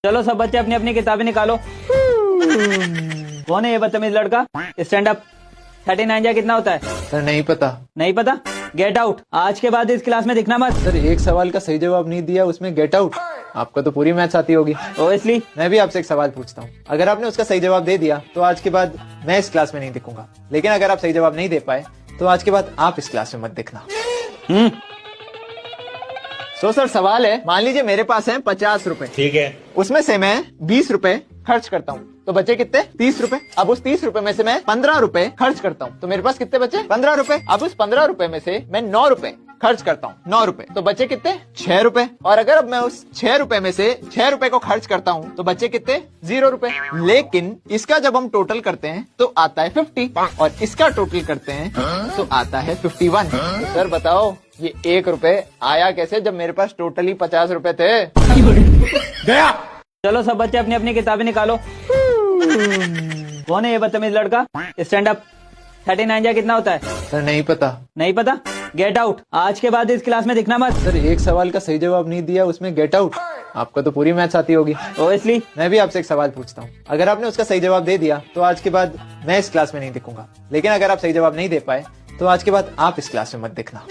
चलो सब बच्चे अपनी अपनी किताबें निकालो। कौन है ये बदतमीज लड़का? Stand up. 39 जा कितना होता है? सर नहीं पता। नहीं पता? Get out. आज के बाद इस क्लास में दिखना मत। सर एक सवाल का सही जवाब नहीं दिया उसमें गेट आउट। आपको तो पूरी मैथ्स आती होगी। ओबवियसली। मैं भी आपसे एक सवाल पूछता हूँ, अगर आपने उसका सही जवाब दे दिया तो आज के बाद मैं इस क्लास में नहीं दिखूंगा, लेकिन अगर आप सही जवाब नहीं दे पाए तो आज के बाद आप इस क्लास में मत दिखना। सर सवाल है, मान लीजिए मेरे पास है 50 रुपए, ठीक है, उसमें से मैं 20 रुपए खर्च करता हूँ तो बचे कितने? 30 रुपए। अब उस 30 रुपए में से मैं 15 रुपए खर्च करता हूँ तो मेरे पास कितने बचे? 15 रुपए। अब उस 15 रुपए में से मैं 9 रुपए खर्च करता हूँ, 9 रुपए, तो बचे कितने? 6 रुपए। और अगर अब मैं उस 6 रुपए में से 6 रुपए को खर्च करता हूँ तो बचे कितने? 0 रुपए। लेकिन इसका जब हम टोटल करते हैं तो आता है 50 और इसका टोटल करते हैं तो आता है 51। तो सर बताओ ये 1 रुपए आया कैसे जब मेरे पास टोटली 50 रुपए थे? गया। चलो सब बच्चे अपनी अपनी किताबें निकालो। कौन है ये बदतमीज लड़का? Stand up. 39 जा कितना होता है? सर नहीं पता। नहीं पता? Get out. आज के बाद इस क्लास में दिखना मत। सर एक सवाल का सही जवाब नहीं दिया उसमें गेट आउट। आपको तो पूरी मैथ्स आती होगी। ओबवियसली। मैं भी आपसे एक सवाल पूछता हूँ, अगर आपने उसका सही जवाब दे दिया तो आज के बाद मैं इस क्लास में नहीं दिखूंगा, लेकिन अगर आप सही जवाब नहीं दे पाए तो आज के बाद आप इस क्लास में मत दिखना।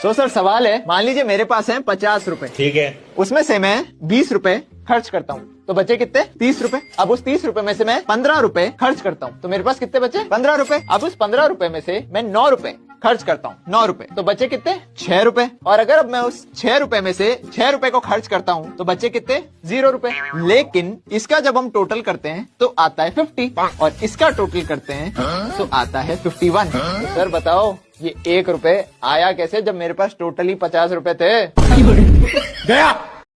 सर सवाल है, मान लीजिए मेरे पास है 50 रुपए, ठीक है, उसमें से मैं 20 रुपए खर्च करता हूँ तो बचे कितने? 30 रुपए। अब उस 30 रुपए में से मैं 15 रुपए खर्च करता हूँ तो मेरे पास कितने बचे? 15 रुपए। अब उस 15 रुपए में से मैं 9 रुपए खर्च करता हूँ, 9 रुपए, तो बचे कितने? 6 रुपए। और अगर अब मैं उस 6 रुपए में से 6 रुपए को खर्च करता हूँ तो बचे कितने? 0 रुपए। लेकिन इसका जब हम टोटल करते हैं तो आता है 50 और इसका टोटल करते हैं तो आता है 51। तो सर बताओ ये 1 रुपए आया कैसे जब मेरे पास टोटली 50 रुपए थे? गया।